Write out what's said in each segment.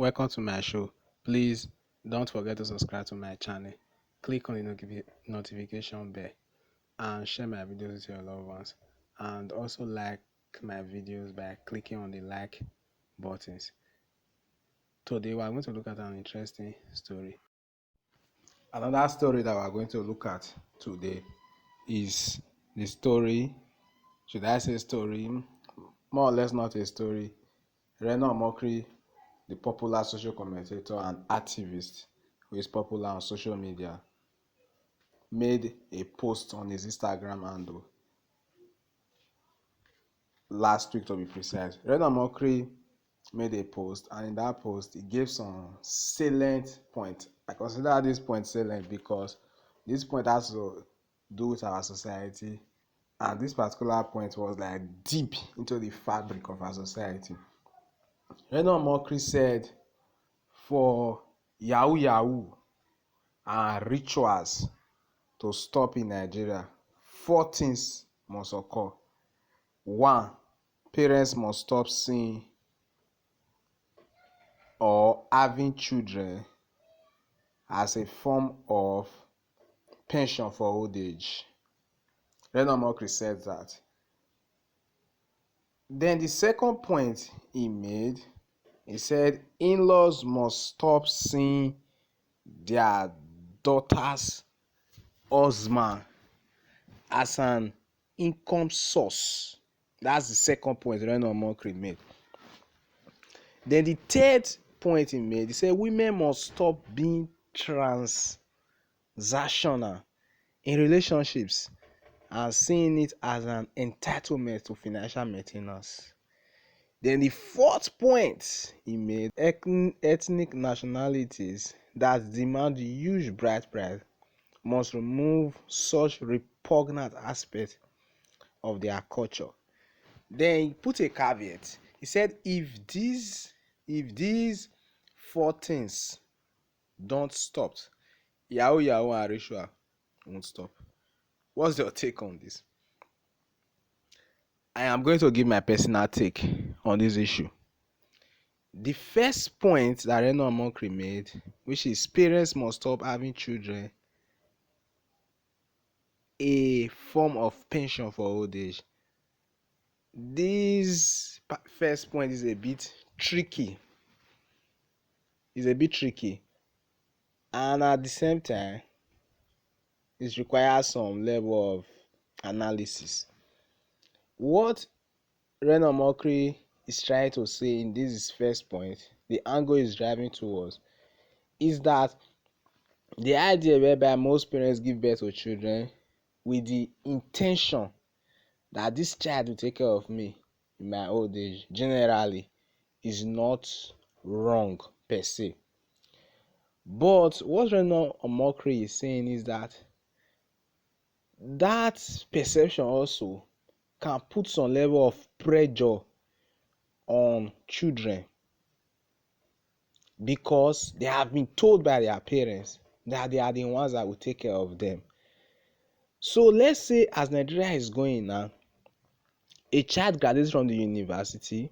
Welcome to my show. Please don't forget to subscribe to my channel. Click on the notification bell and share my videos with your loved ones. And also like my videos by clicking on the like buttons. Today we are going to look at an interesting story. Another story that we are going to look at today is the story, should I say story? More or less not a story. Reno Omokri, the popular social commentator and activist who is popular on social media, made a post on his Instagram handle last week, to be precise. Reno Omokri made a post, and in that post he gave some salient point. I consider this point salient because this point has to do with our society, and this particular point was like deep into the fabric of our society. Reno Omokri said, for Yahoo Yahoo and rituals to stop in Nigeria, 4 things must occur. 1, parents must stop seeing or having children as a form of pension for old age. Reno Omokri said that. Then the second point he made, he said in-laws must stop seeing their daughter's husband as an income source. That's the second point Reno Omokri made. Then the third point he made, he said women must stop being transactional in relationships and seeing it as an entitlement to financial maintenance. Then the fourth point he made, ethnic nationalities that demand huge bride price must remove such repugnant aspects of their culture. Then he put a caveat. He said if these 4 things don't stop, Yahoo Yahoo and ritual won't stop. What's your take on this? I am going to give my personal take on this issue. The first point that Reno Omokri made, which is parents must stop having children a form of pension for old age. This first point is a bit tricky. And at the same time, it requires some level of analysis. What Reno Omokri is trying to say in this first point, the angle is driving towards, is that the idea whereby most parents give birth to children with the intention that this child will take care of me in my old age generally is not wrong per se. But what Reno Omokri is saying is that perception also can put some level of pressure on children because they have been told by their parents that they are the ones that will take care of them. So let's say as Nigeria is going now, a child graduates from the university,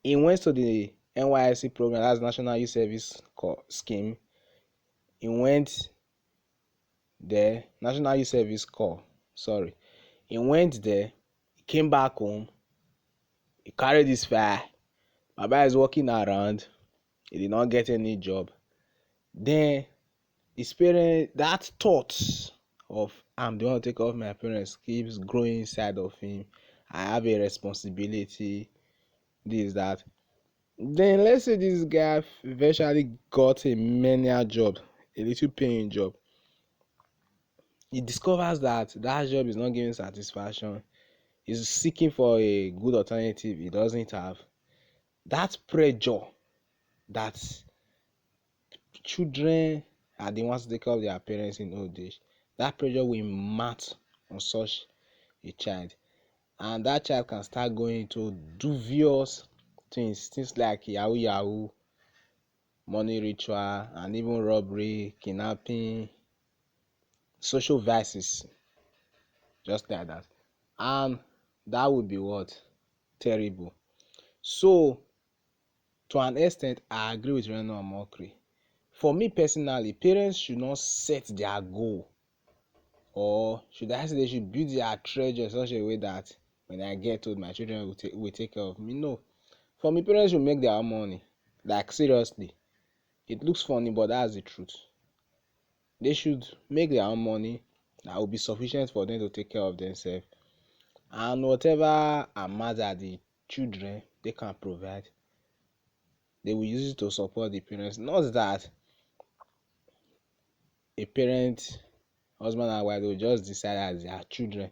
he went to the NYSC program, that's National Youth Service Scheme. He went there, National Youth Service Corps, sorry. He went there, he came back home, he carried his file. Baba is walking around, he did not get any job. Then his parents, that thought of I'm the one to take care of my parents keeps growing inside of him. I have a responsibility, this, that. Then let's say this guy eventually got a menial job, a little paying job. He discovers that job is not giving satisfaction. He's seeking for a good alternative he doesn't have. That pressure that children are the ones to take care of their parents in old age, that pressure will mount on such a child. And that child can start going into dubious things like Yahoo Yahoo, money ritual, and even robbery, kidnapping, social vices, just like that. And that would be what? Terrible. So To an extent, I agree with Reno Omokri. For me personally, parents should not set their goal, or should I say they should build their treasure in such a way that when I get old, my children will take care of me. No. For me, parents should make their own money. Like, seriously. It looks funny, but that's the truth. They should make their own money that will be sufficient for them to take care of themselves. And whatever amount that the children they can provide, they will use it to support the parents. Not that a parent, husband and wife, will just decide as their children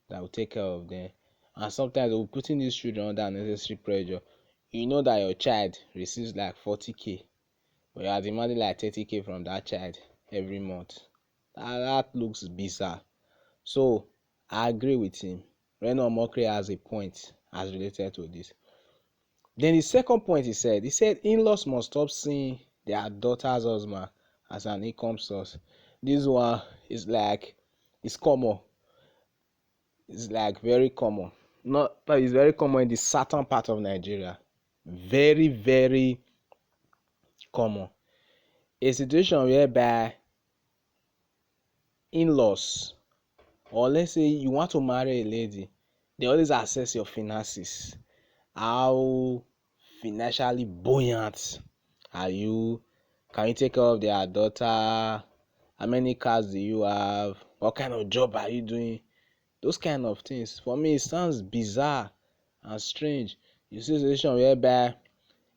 that will take care of them. And sometimes they will putting these children under unnecessary pressure. You know that your child receives like 40k, but you are demanding like 30k from that child every month. That looks bizarre. So I agree with him. Reno Omokri has a point as related to this. Then the second point he said in-laws must stop seeing their daughter's husband as an income source. This one is like, it's common. It's like very common. Not, but it's very common in the southern part of Nigeria. Very, very common. A situation whereby in-laws, or let's say you want to marry a lady, they always assess your finances. How financially buoyant are you? Can you take care of their daughter? How many cars do you have? What kind of job are you doing? Those kind of things. For me, it sounds bizarre and strange. You see a situation whereby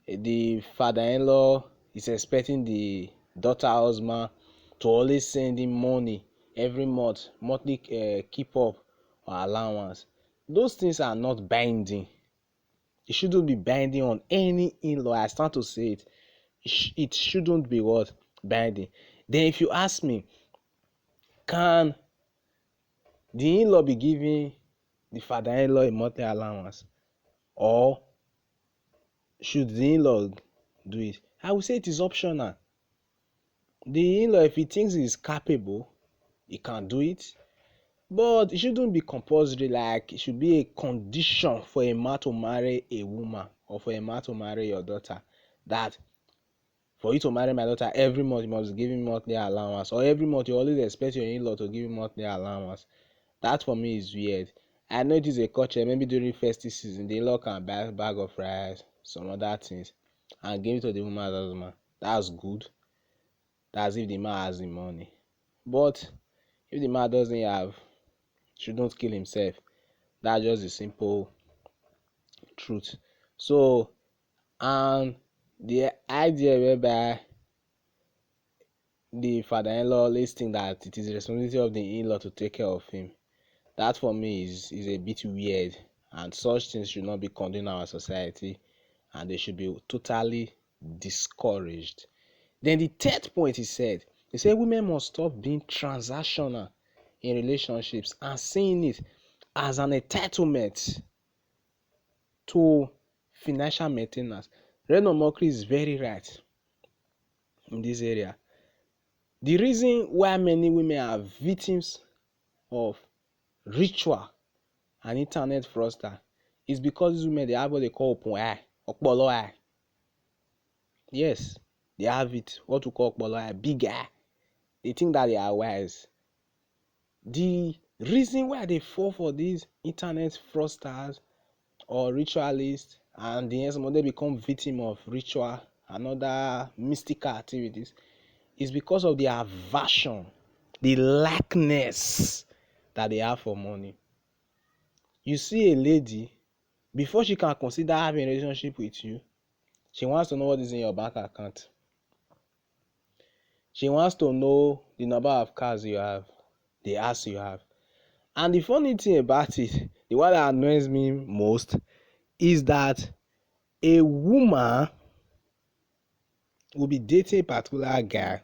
the father-in-law is expecting the daughter husband to always send him money every month, monthly keep up or allowance. Those things are not binding. It shouldn't be binding on any in-law. I stand to say it. It shouldn't be what? Binding. Then if you ask me, can the in-law be giving the father-in-law a monthly allowance, or should the in-law do it? I would say it is optional. The in-law, if he thinks he's capable, he can do it. But it shouldn't be compulsory, like it should be a condition for a man to marry a woman, or for a man to marry your daughter, that for you to marry my daughter every month you must give him monthly allowance, or every month you always expect your in-law to give him monthly allowance. That for me is weird. I know it is a culture, maybe during festive season the in-law can buy a bag of rice, some other things, and give it to the woman's husband. That's good. That's if the man has the money. But if the man doesn't have, shouldn't kill himself. That's just the simple truth. So, and the idea whereby the father-in-law always think that it is the responsibility of the in-law to take care of him, that for me is a bit weird, and such things should not be condoned in our society, and they should be totally discouraged. Then the third point he said women must stop being transactional in relationships and seeing it as an entitlement to financial maintenance. Reno Omokri is very right in this area. The reason why many women are victims of ritual and internet fraudster is because these women, they have what they call open eye, opolo eye. Yes, they have it, what we call opolo eye, big eye. They think that they are wise. The reason why they fall for these internet fraudsters or ritualists, and the end they become victim of ritual and other mystical activities, is because of the aversion, the lackness that they have for money. You see a lady, before she can consider having a relationship with you, she wants to know what is in your bank account. She wants to know the number of cars you have, the house you have. And the funny thing about it, the one that annoys me most, is that a woman will be dating a particular guy,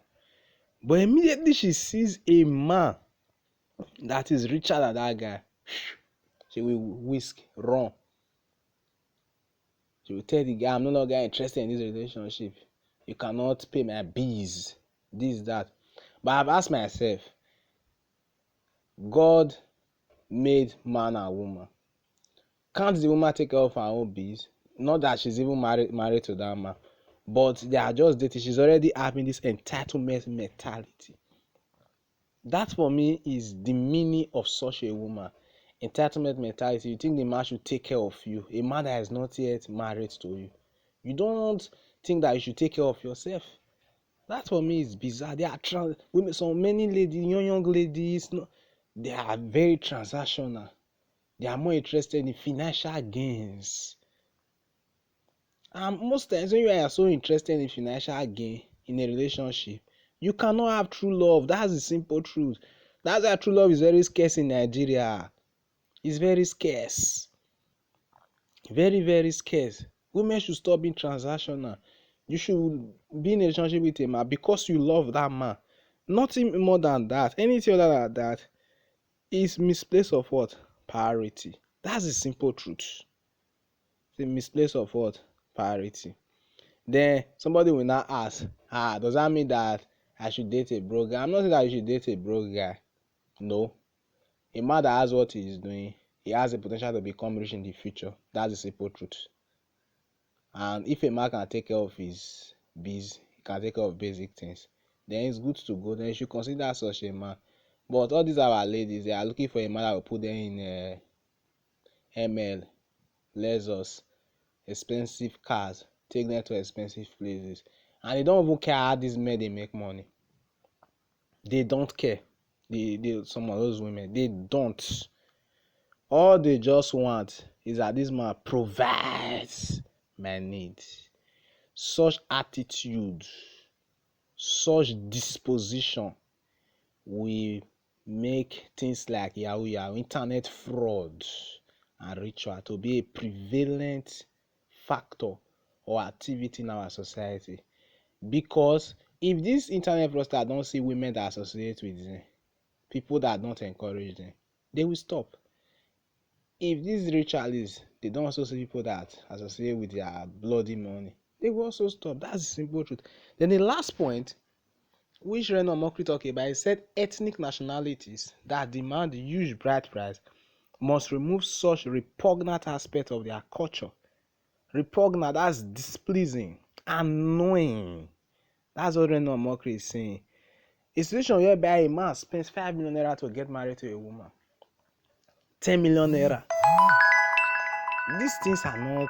but immediately she sees a man that is richer than that guy, she will whisk, run. She will tell the guy, I'm no longer interested in this relationship. You cannot pay my bills, this, that. But I've asked myself, God made man and woman. Can't the woman take care of her own bills? Not that she's even married to that man, but they are just dating. She's already having this entitlement mentality. That for me is the meaning of such a woman. Entitlement mentality. You think the man should take care of you. A man that is not yet married to you. You don't think that you should take care of yourself. That for me is bizarre. They are women, so many ladies, young ladies, no, they are very transactional. They are more interested in financial gains. And most times when you are so interested in financial gain in a relationship, you cannot have true love. That's the simple truth. That's why true love is very scarce in Nigeria. It's very scarce. Very, very scarce. Women should stop being transactional. You should be in a relationship with a man because you love that man. Nothing more than that. Anything other than that is misplace of what? Priority. That's the simple truth. It's a misplace of what? Priority. Then somebody will now ask, does that mean that I should date a broke guy? I'm not saying that you should date a broke guy. No. A man that has what he is doing, he has the potential to become rich in the future. That's the simple truth. And if a man can take care of his biz, he can take care of basic things, then it's good to go. Then you should consider such a man. But all these our ladies, they are looking for a man that will put them in ML, Lexus, expensive cars, take them to expensive places. And they don't even care how these men they make money. They don't care. Some of those women, they don't. All they just want is that this man provides my needs. Such attitude, such disposition will make things like Yahoo, internet fraud, and ritual to be a prevalent factor or activity in our society. Because if this internet fraudster don't see women that associate with them, people that don't encourage them, they will stop. If these ritualists, they don't also see people that associate with their bloody money, they will also stop. That's the simple truth. Then the last point, which Reno Omokri talked about, he said ethnic nationalities that demand huge bride price must remove such repugnant aspect of their culture. Repugnant, that's displeasing, annoying. That's what Reno Omokri is saying. A situation whereby a man spends 5 million naira to get married to a woman, 10 million naira. These things are not,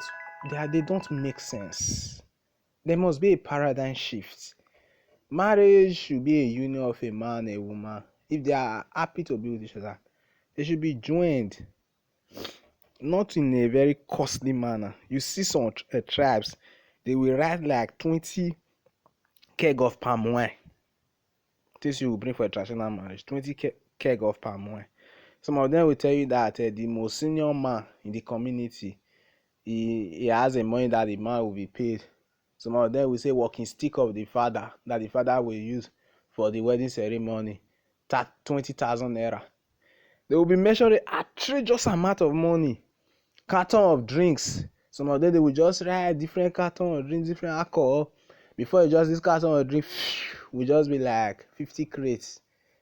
they don't make sense. There must be a paradigm shift. Marriage should be a union of a man and a woman. If they are happy to be with each other, they should be joined, not in a very costly manner. You see some tribes, they will write like 20 keg of palm wine. This you will bring for a traditional marriage, 20 keg of palm wine. Some of them will tell you that the most senior man in the community, he has a money that the man will be paid. Some of them will say walking stick of the father that the father will use for the wedding ceremony, 20,000 naira. They will be measuring outrageous amount of money. Carton of drinks. Some of them they will just write different carton of drinks, different alcohol. Before you just this carton of drink will just be like 50 crates.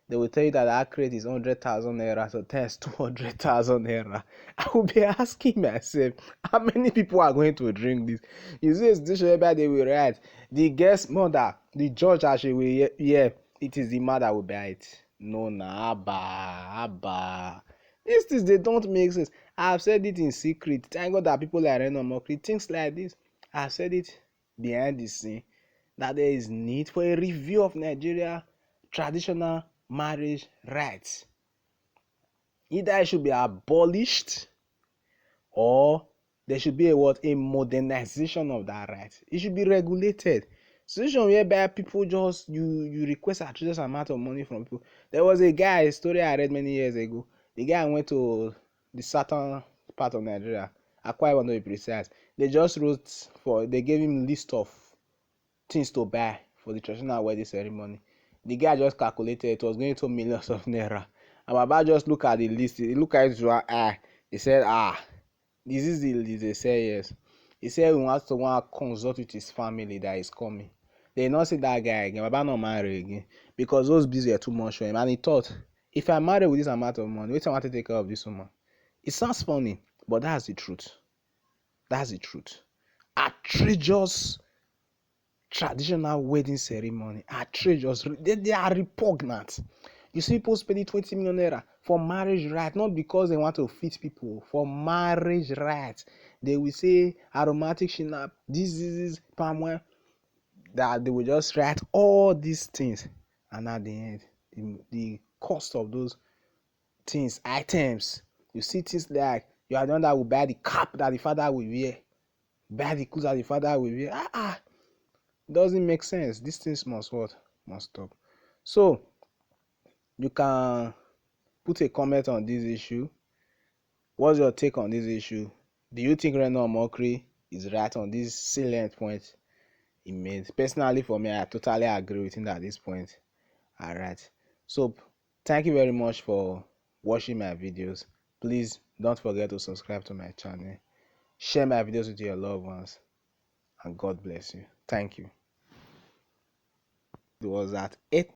They will tell you that crate is 100,000 naira, so that's 200,000 naira. I will be asking myself, how many people are going to drink this? You see a situation whereby they will write, the guest mother, the judge actually will hear, it is the mother will buy it. No, abba. These things, they don't make sense. I have said it in secret. Thank God that people like Reno Omokri, things like this, I have said it behind the scene, that there is need for a review of Nigeria traditional marriage rights. Either it should be abolished or there should be a modernization of that right. It should be regulated. Situation whereby people just you request a tremendous amount of money from people. There was a story I read many years ago. The guy went to the southern part of Nigeria, Akwa Ibom to be precise. They gave him list of things to buy for the traditional wedding ceremony. The guy just calculated it was going to millions of naira. And Baba just look at the list. He looked at it with one eye. He said, this is the list. They said yes. He said he wants to consult with his family that is coming. They not see that guy again. Baba not marry again. Because those bills were too much for him. And he thought, if I marry with this amount of money, wait, I want to take care of this woman. It sounds funny, but that's the truth. That's the truth. outrageous traditional wedding ceremony. Outrageous. They are repugnant. You see people spending 20 million naira for marriage right, not because they want to fit people, for marriage right. They will say aromatic shinap, this is palm oil, that they will just write all these things, and at the end, the cost of those things, items, you see things like you are the one that will buy the cap that the father will wear, buy the clothes that the father will wear. Doesn't make sense. These things must what? Must stop. So you can put a comment on this issue. What's your take on this issue? Do you think Reno Omokri is right on this salient point he made? Personally, for me, I totally agree with him at this point. All right. So thank you very much for watching my videos. Please don't forget to subscribe to my channel. Share my videos with your loved ones. And God bless you. Thank you. It was at 8